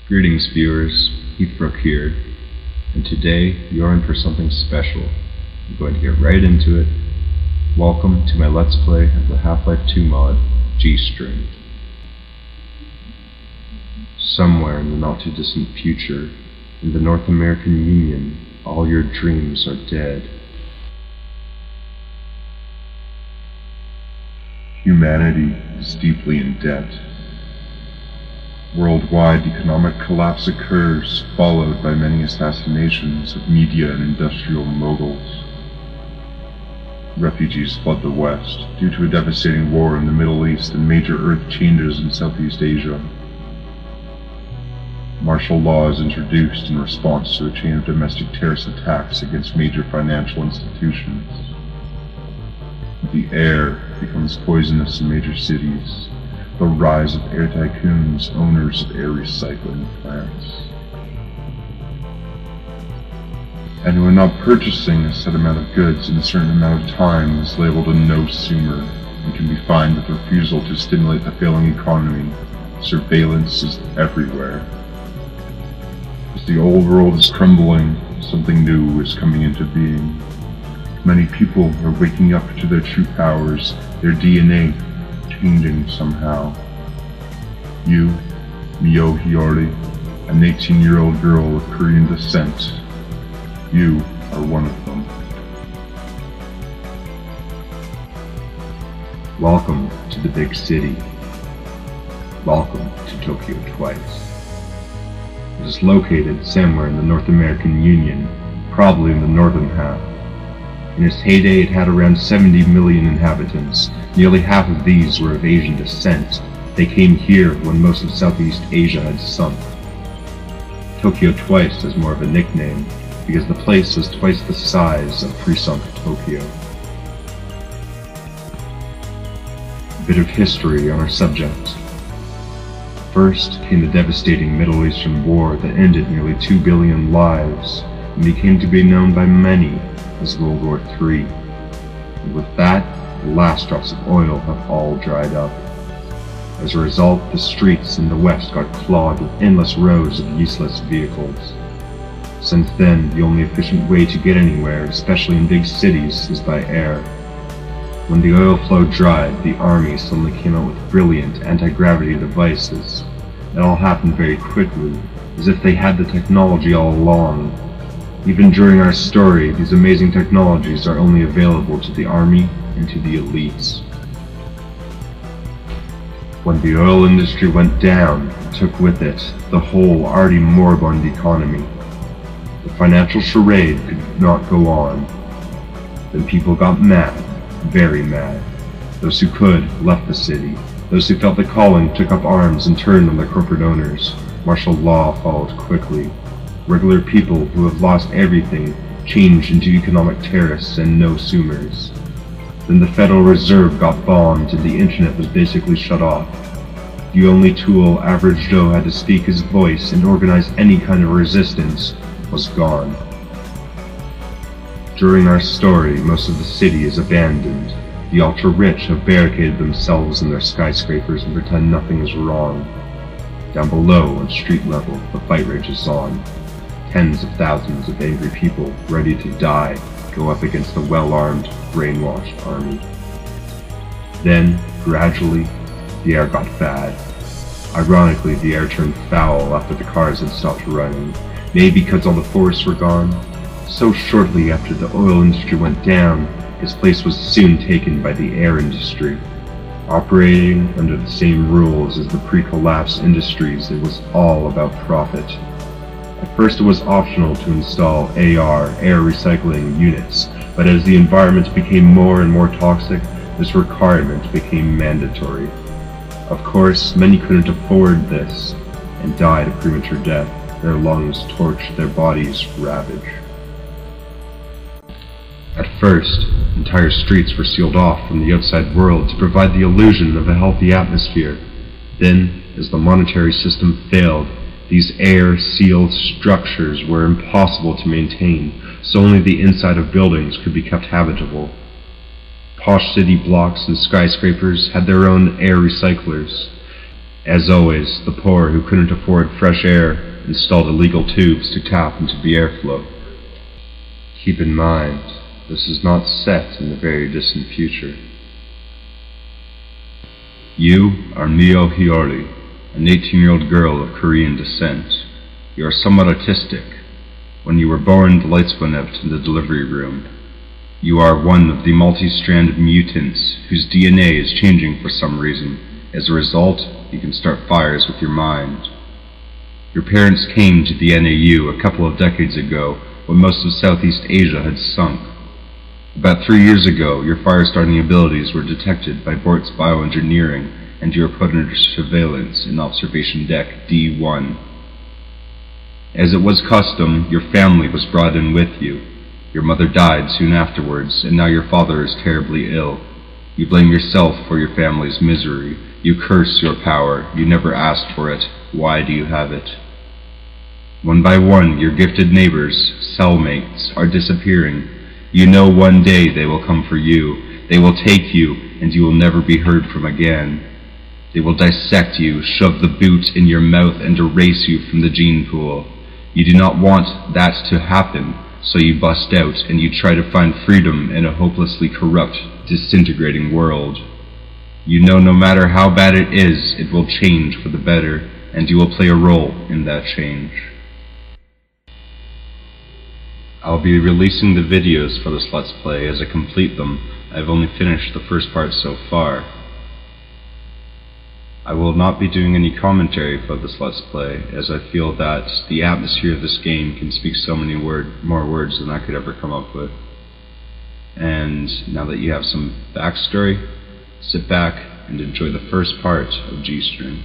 Greetings viewers, Heathbrook here, and today you're in for something special. I'm going to get right into it. Welcome to my Let's Play of the Half-Life 2 mod, G-String. Somewhere in the not-too-distant future, in the North American Union, all your dreams are dead. Humanity is deeply in debt. Worldwide economic collapse occurs, followed by many assassinations of media and industrial moguls. Refugees flood the West due to a devastating war in the Middle East and major earth changes in Southeast Asia. Martial law is introduced in response to a chain of domestic terrorist attacks against major financial institutions. The air becomes poisonous in major cities. The rise of air tycoons, owners of air recycling plants. Anyone not purchasing a set amount of goods in a certain amount of time is labeled a nosumer and can be fined with refusal to stimulate the failing economy. Surveillance is everywhere. As the old world is crumbling, something new is coming into being. Many people are waking up to their true powers, their DNA changing somehow. You, Myo Hyori, an 18-year-old girl of Korean descent, you are one of them. Welcome to the big city. Welcome to Tokyo twice. It is located somewhere in the North American Union, probably in the northern half. In its heyday, it had around 70 million inhabitants. Nearly half of these were of Asian descent. They came here when most of Southeast Asia had sunk. Tokyo Twice is more of a nickname, because the place was twice the size of pre-sunk Tokyo. A bit of history on our subject. First came the devastating Middle Eastern War that ended nearly 2 billion lives, and became to be known by many as World War III. And with that, the last drops of oil have all dried up. As a result, the streets in the West got clogged with endless rows of useless vehicles. Since then, the only efficient way to get anywhere, especially in big cities, is by air. When the oil flow dried, the army suddenly came out with brilliant anti-gravity devices. It all happened very quickly, as if they had the technology all along. Even during our story, these amazing technologies are only available to the army and to the elites. When the oil industry went down, it took with it the whole already moribund economy. The financial charade could not go on. Then people got mad, very mad. Those who could left the city. Those who felt the calling took up arms and turned on their corporate owners. Martial law followed quickly. Regular people who have lost everything changed into economic terrorists and nosumers. Then the Federal Reserve got bombed and the internet was basically shut off. The only tool average Joe had to speak his voice and organize any kind of resistance was gone. During our story, most of the city is abandoned. The ultra-rich have barricaded themselves in their skyscrapers and pretend nothing is wrong. Down below, on street level, the fight rages on. Tens of thousands of angry people, ready to die, go up against a well-armed, brainwashed army. Then, gradually, the air got bad. Ironically, the air turned foul after the cars had stopped running, maybe because all the forests were gone. So shortly after the oil industry went down, its place was soon taken by the air industry. Operating under the same rules as the pre-collapse industries, it was all about profit. At first it was optional to install AR, air recycling units, but as the environment became more and more toxic, this requirement became mandatory. Of course, many couldn't afford this, and died a premature death, their lungs torched, their bodies ravaged. At first, entire streets were sealed off from the outside world to provide the illusion of a healthy atmosphere. Then, as the monetary system failed, these air-sealed structures were impossible to maintain, so only the inside of buildings could be kept habitable. Posh city blocks and skyscrapers had their own air recyclers. As always, the poor who couldn't afford fresh air installed illegal tubes to tap into the airflow. Keep in mind, this is not set in the very distant future. You are Myo Hyori, an 18-year-old girl of Korean descent. You are somewhat autistic. When you were born, the lights went out in the delivery room. You are one of the multi-stranded mutants whose DNA is changing for some reason. As a result, you can start fires with your mind. Your parents came to the NAU a couple of decades ago when most of Southeast Asia had sunk. About 3 years ago, your fire-starting abilities were detected by Bort's bioengineering, and you were put under surveillance in Observation Deck D1. As it was custom, your family was brought in with you. Your mother died soon afterwards, and now your father is terribly ill. You blame yourself for your family's misery. You curse your power. You never asked for it. Why do you have it? One by one, your gifted neighbors, cellmates, are disappearing. You know one day they will come for you. They will take you, and you will never be heard from again. They will dissect you, shove the boot in your mouth, and erase you from the gene pool. You do not want that to happen, so you bust out and you try to find freedom in a hopelessly corrupt, disintegrating world. You know no matter how bad it is, it will change for the better, and you will play a role in that change. I'll be releasing the videos for this Let's Play as I complete them. I've only finished the first part so far. I will not be doing any commentary for this Let's Play, as I feel that the atmosphere of this game can speak so many more words than I could ever come up with. And now that you have some backstory, sit back and enjoy the first part of G-String.